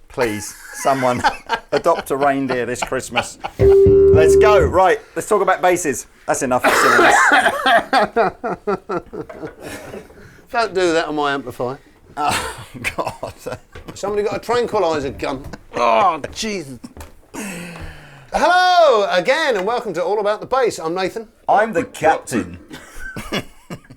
Please, someone adopt a reindeer this Christmas. Let's go. Right, let's talk about basses. That's enough of silliness. Don't do that on my amplifier. Oh, God. Somebody got a tranquilizer gun. Oh, Jesus. Hello again, and welcome to All About the Bass. I'm Nathan. I'm the captain.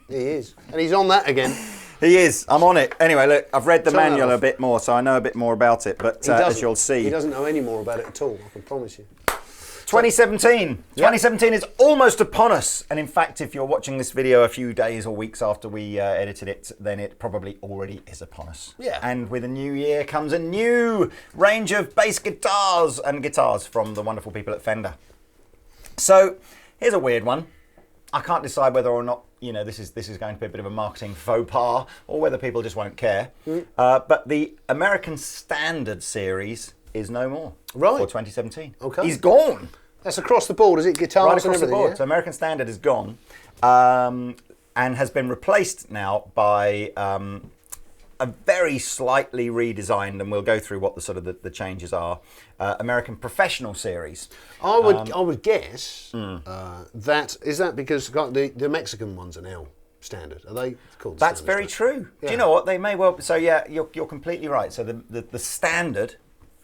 He is. And he's on that again. He is. I'm on it. Anyway, look, I've read the manual a bit more, so I know a bit more about it. But as you'll see... He doesn't know any more about it at all, I can promise you. 2017. 2017 is almost upon us. And in fact, if you're watching this video a few days or weeks after we edited it, then it probably already is upon us. Yeah. And with a new year comes a new range of bass guitars and guitars from the wonderful people at Fender. So here's a weird one. I can't decide whether or not, you know, this is going to be a bit of a marketing faux pas or whether people just won't care. But the American Standard series is no more for 2017. Okay. He's gone. That's across the board, is it? Guitars right across and everything, the board. yeah? So American Standard is gone and has been replaced now by a very slightly redesigned, and we'll go through what the sort of the changes are, American Professional series. I would guess that is that because the Mexican ones are now standard. Are they called? That's very true. Yeah. Do you know what they may well? So yeah, you're completely right. So the standard,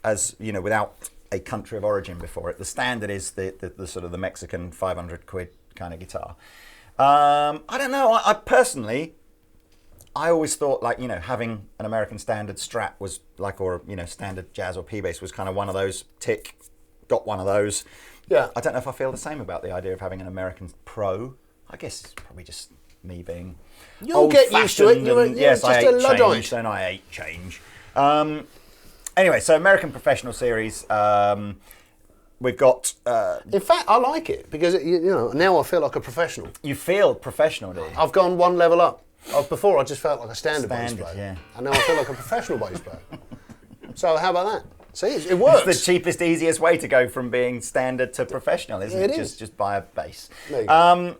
as you know, without a country of origin before it, the standard is the sort of the Mexican 500 quid kind of guitar. I don't know. I personally. I always thought, like, you know, having an American Standard Strat was like, or, you know, standard jazz or P-bass was kind of one of those, tick, got one of those. Yeah. I don't know if I feel the same about the idea of having an American Pro. I guess it's probably just me being You'll get used to it. You're yes, just I a hate Luddite. change, don't I hate change. Anyway, so American Professional series, we've got... in fact, I like it because, you know, now I feel like a professional. You feel professional, do you? I've gone one level up. Before, I just felt like a standard bass player. Yeah. And now I feel like a professional bass player. So how about that? See, it works. It's the cheapest, easiest way to go from being standard to professional, isn't it? Just buy a bass. There you go.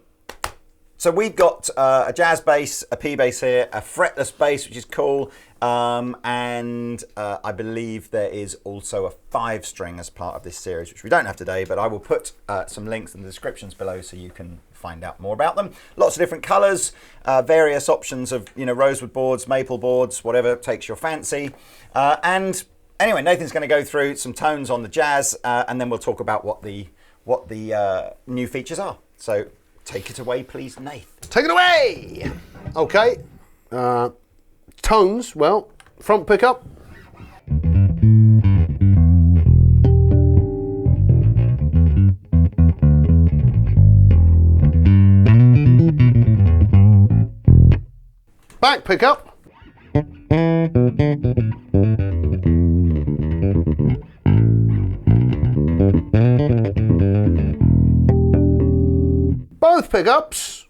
So we've got a jazz bass, a P bass here, a fretless bass, which is cool, and I believe there is also a 5-string as part of this series, which we don't have today, but I will put some links in the descriptions below so you can find out more about them. Lots of different colours, various options of, you know, rosewood boards, maple boards, whatever takes your fancy. And anyway, Nathan's going to go through some tones on the jazz, and then we'll talk about what the new features are. So take it away, please, Nath. Take it away! Okay. Tones, well, front pickup. Back pickup. Both pickups.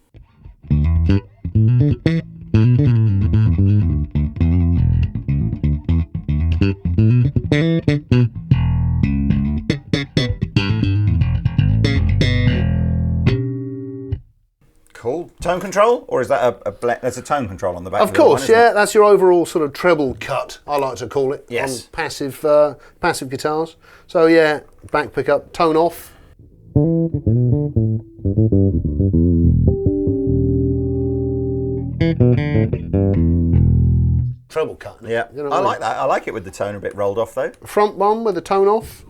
Cool. Tone control, or is that there's a tone control on the back? Of course, yeah. That's your overall sort of treble cut, I like to call it, Yes. on passive guitars. So yeah, back pickup, tone off. Treble cut. Yeah, You know I what like that. I like it with the tone a bit rolled off though. Front one with the tone off.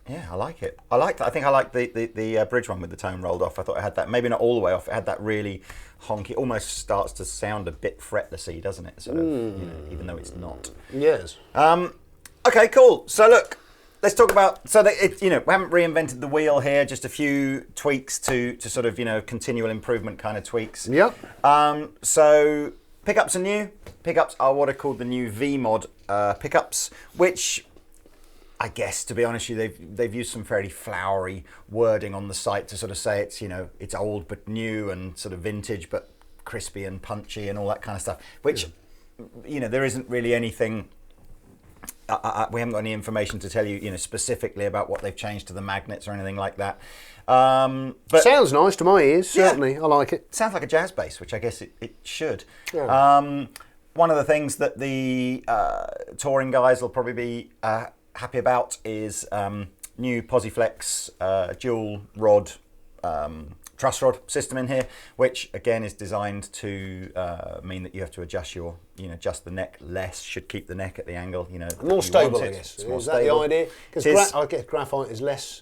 Yeah, I like it. I like that. I think I like the bridge one with the tone rolled off. I thought it had that, maybe not all the way off. It had that really honky. Almost starts to sound a bit fretlessy, doesn't it? Sort of, even though it's not. Yes. Okay, cool. So look, let's talk about. So that we haven't reinvented the wheel here. Just a few tweaks to sort of continual improvement kind of tweaks. Yep. So pickups are new. Pickups are what are called the new V mod pickups, which, I guess, to be honest with you, they've used some fairly flowery wording on the site to sort of say it's it's old but new and sort of vintage but crispy and punchy and all that kind of stuff. Which there isn't really anything. We haven't got any information to tell you specifically about what they've changed to the magnets or anything like that. But sounds nice to my ears. Certainly, I like it. Sounds like a jazz bass, which I guess it should. Yeah. One of the things that the touring guys will probably be happy about is new Posiflex dual rod truss rod system in here, which again is designed to mean that you have to adjust adjust the neck less, should keep the neck at the angle More stable, I guess. It's more is that stable. the idea? Because I guess graphite is less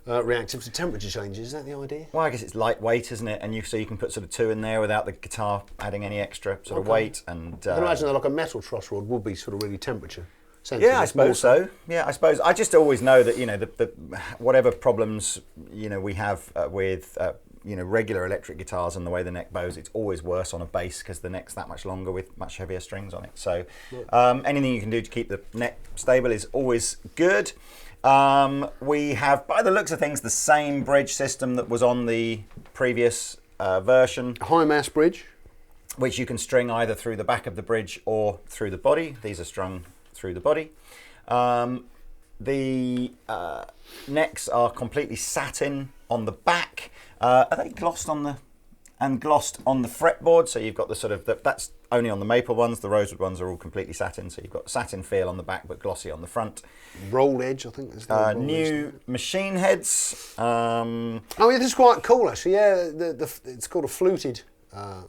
reactive to temperature changes. Is that the idea? Well, I guess it's lightweight, isn't it? And so you can put sort of two in there without the guitar adding any extra sort of weight. And I can imagine that like a metal truss rod would be sort of really temperature sensitive. Yeah, I suppose so. Yeah, I suppose. I just always know that the whatever problems we have with regular electric guitars and the way the neck bows, it's always worse on a bass because the neck's that much longer with much heavier strings on it. So anything you can do to keep the neck stable is always good. We have, by the looks of things, the same bridge system that was on the previous version. High mass bridge, which you can string either through the back of the bridge or through the body. These are strung through the body. The necks are completely satin on the back. Are they glossed on the fretboard? So you've got the sort of that's only on the maple ones. The rosewood ones are all completely satin. So you've got satin feel on the back, but glossy on the front. roll edge, I think. Is the new machine heads. Oh yeah, this is quite cool actually. Yeah, it's called a fluted a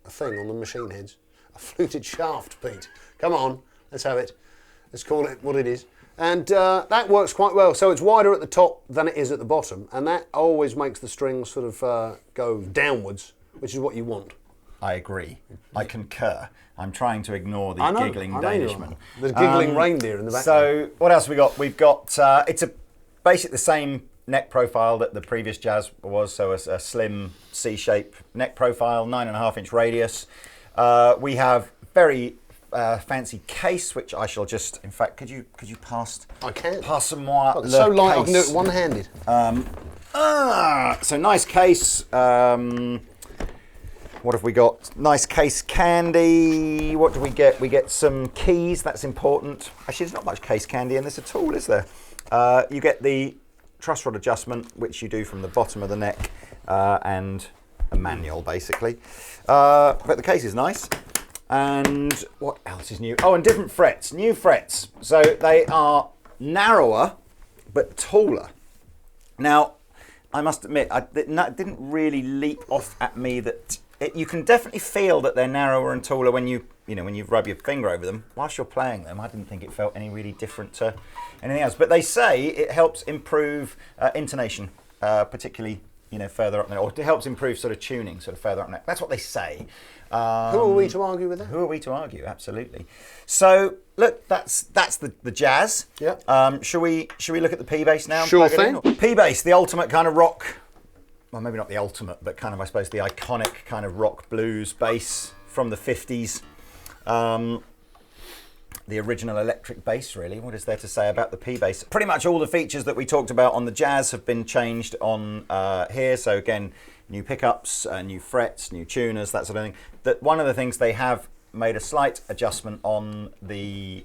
thing on the machine heads. A fluted shaft, Pete. Come on, let's have it. Let's call it what it is. And that works quite well. So it's wider at the top than it is at the bottom, and that always makes the strings sort of go downwards, which is what you want. I agree. I concur. I'm trying to ignore the giggling Danishman. The giggling reindeer in the background. So what else have we got? We've got it's basically the same neck profile that the previous Jazz was. So a slim C-shape neck profile, 9.5-inch radius. We have very fancy case, which I shall just. In fact, could you pass? I can. Passe-moi le It's so light case. I can do it one-handed. So nice case. What have we got? Nice case candy. What do we get? We get some keys. That's important. Actually, there's not much case candy in this at all, is there? You get the truss rod adjustment, which you do from the bottom of the neck, and a manual, basically. But the case is nice. And what else is new? Oh, and different frets. New frets. So they are narrower, but taller. Now, I must admit, it didn't really leap off at me that you can definitely feel that they're narrower and taller when you rub your finger over them whilst you're playing them. I didn't think it felt any really different to anything else. But they say it helps improve intonation, particularly further up the neck, or it helps improve sort of tuning, sort of further up the neck. That's what they say. Who are we to argue with that? Who are we to argue? Absolutely. So look, that's the Jazz. Yep. Shall we look at the P bass now? Sure thing. P bass, the ultimate kind of rock. Well, maybe not the ultimate, but kind of, I suppose, the iconic kind of rock blues bass from the 50s. The original electric bass, really. What is there to say about the P bass? Pretty much all the features that we talked about on the Jazz have been changed on here. So again, new pickups, new frets, new tuners, that sort of thing. That one of the things they have made a slight adjustment on the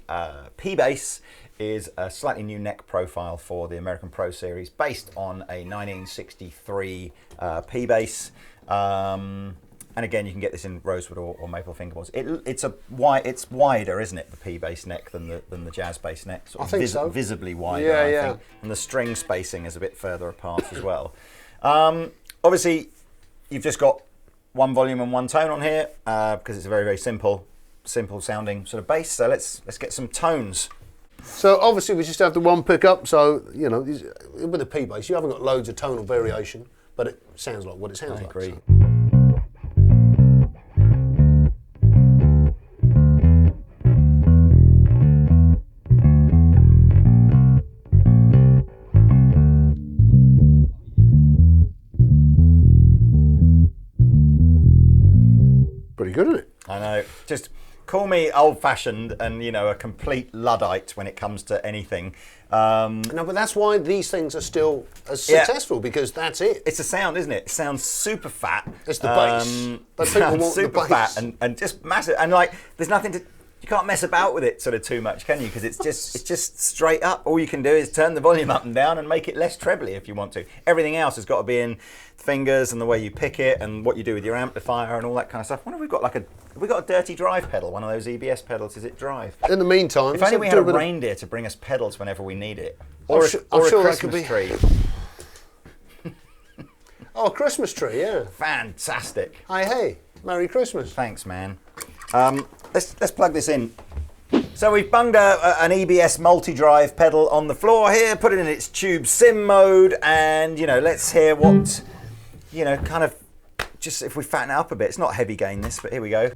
P bass. Is a slightly new neck profile for the American Pro Series based on a 1963 P bass. And again, you can get this in rosewood or maple fingerboards. It's wider, isn't it, the P bass neck than the jazz bass neck? Sort of I think so. Visibly wider, I think. And the string spacing is a bit further apart as well. Obviously, you've just got one volume and one tone on here because it's a very, very simple sounding sort of bass. So let's get some tones. So obviously we just have the one pickup. So you know, with a P bass, you haven't got loads of tonal variation, but it sounds like what it sounds like. I agree. So. Pretty good, isn't it? I know. Just call me old-fashioned and, you know, a complete Luddite when it comes to anything. No, but that's why these things are still as successful, because that's it. It's a sound, isn't it? It sounds super fat. It's the bass. It sounds super fat and just massive. And like, there's nothing to... You can't mess about with it sort of too much, can you? Because it's just straight up. All you can do is turn the volume up and down and make it less trebly if you want to. Everything else has got to be in fingers and the way you pick it and what you do with your amplifier and all that kind of stuff. What have we got? Have we got a dirty drive pedal? One of those EBS pedals? Is it drive? In the meantime, if only we had a reindeer to bring us pedals whenever we need it, or a sure Christmas tree. Oh, a Christmas tree, yeah. Fantastic. Hey, Merry Christmas. Thanks, man. Let's plug this in. So we've bunged an EBS multi-drive pedal on the floor here, put it in its tube sim mode, and you know, let's hear what, you know, kind of, just if we fatten it up a bit. It's not heavy gain this, but here we go.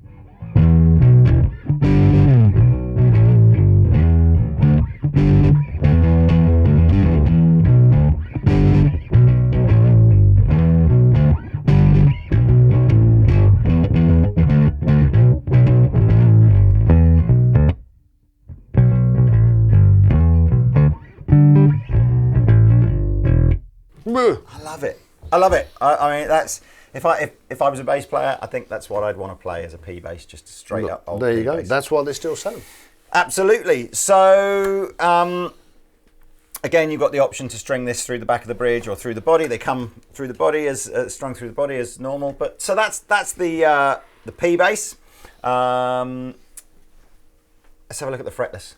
I love it. I mean, that's if I was a bass player, I think that's what I'd want to play as a P bass, just a straight up old There you P go. bass. That's why they're still selling. Absolutely. So again, you've got the option to string this through the back of the bridge or through the body. They come through the body as strung through the body as normal. But so that's the P bass. Let's have a look at the fretless.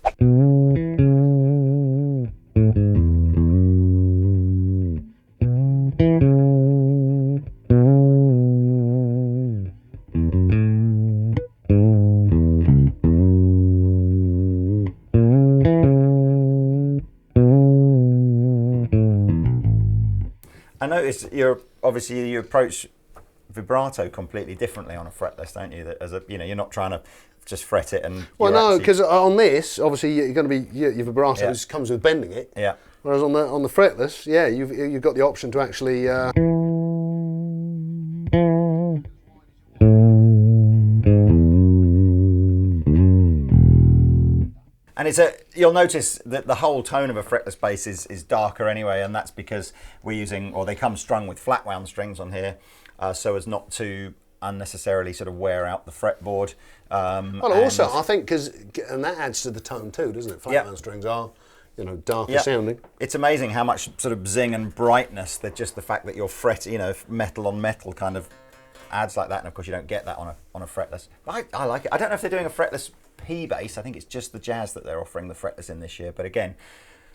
I notice you approach vibrato completely differently on a fretless, don't you? That you're not trying to just fret it and. Well, no, because on this, obviously, you're going to be your vibrato comes with bending it. Yeah. Whereas on the fretless, you've got the option to actually. And you'll notice that the whole tone of a fretless bass is darker anyway, and that's because they come strung with flat wound strings on here, so as not to unnecessarily sort of wear out the fretboard. Also, I think and that adds to the tone too, doesn't it? Flat wound strings are, darker sounding. It's amazing how much sort of zing and brightness that just the fact that you're metal on metal kind of adds like that, and of course you don't get that on a fretless. I like it. I don't know if they're doing a fretless P bass. I think it's just the Jazz that they're offering the fretless in this year. But again,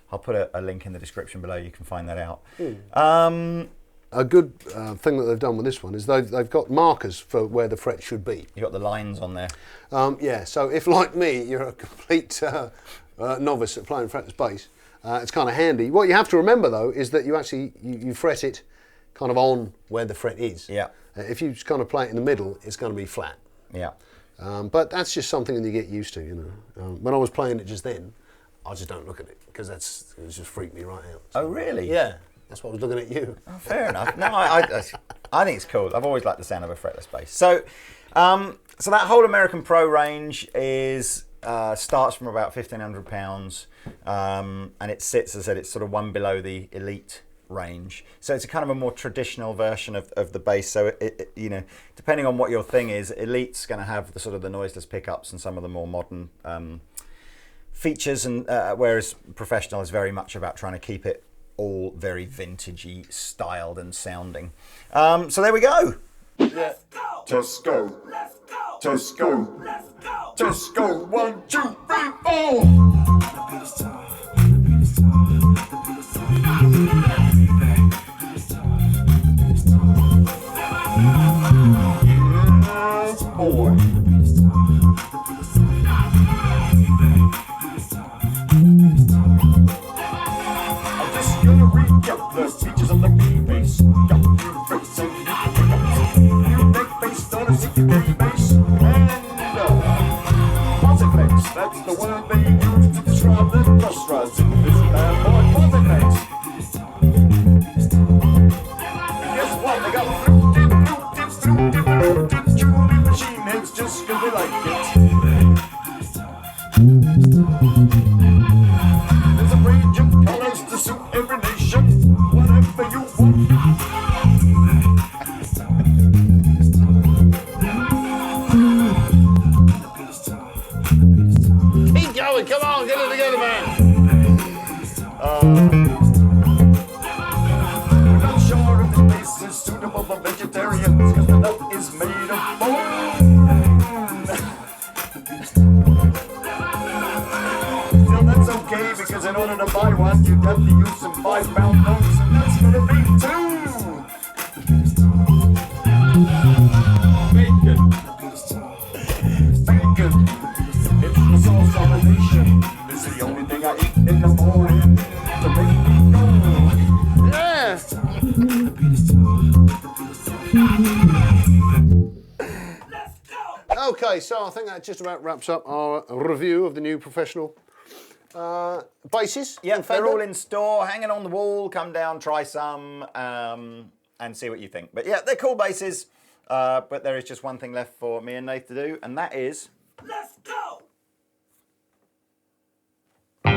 I'll put a link in the description below. You can find that out. A good thing that they've done with this one is they've got markers for where the fret should be. You've got the lines on there. So if, like me, you're a complete novice at playing fretless bass, it's kind of handy. What you have to remember, though, is that you fret it kind of on where the fret is. Yeah. If you just kind of play it in the middle, it's going to be flat. Yeah. But that's just something that you get used to, when I was playing it just then, I just don't look at it because it just freaked me right out. So, oh, really? Yeah. That's why I was looking at you. Oh, fair enough. No, I think it's cool. I've always liked the sound of a fretless bass. So, so that whole American Pro range starts from about £1,500, and it sits, as I said, it's sort of one below the Elite range. So it's a kind of a more traditional version of the bass. So you know, depending on what your thing is, Elite's going to have the sort of the noiseless pickups and some of the more modern features, and whereas Professional is very much about trying to keep it all very vintagey styled and sounding. So there we go. Yeah. Just go. Just go. Just go. 1, 2, 3, 4. Boy. I'm just gonna recap the features of the bass. Got new bass and new pickups. New neck bass, don't see the bass. And Posifex, that's the word they use to describe the truss rods in this bad boy Posifex. And guess what? They got fluted tuning machine heads just 'cause they like it. There's a range of colors to suit every nation, whatever you want. Keep going, come on, get it together, man. We're not sure if this bass is suitable for vegetarians, 'cause the nut is made of bone. Still, that's okay, because in order to buy one, you'd have to use some 5-pound notes, and that's gonna be 2. Bacon. Bacon. It's the sauce of a nation. It's the only thing I eat in the morning to make me go. Yeah. Okay, so I think that just about wraps up our review of the new Professional basses. Yeah, from they're Fender. all in store, hanging on the wall. Come down, try some, and see what you think. But yeah, they're cool basses. But there is just one thing left for me and Nate to do, and that is... Let's go! Let's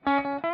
go!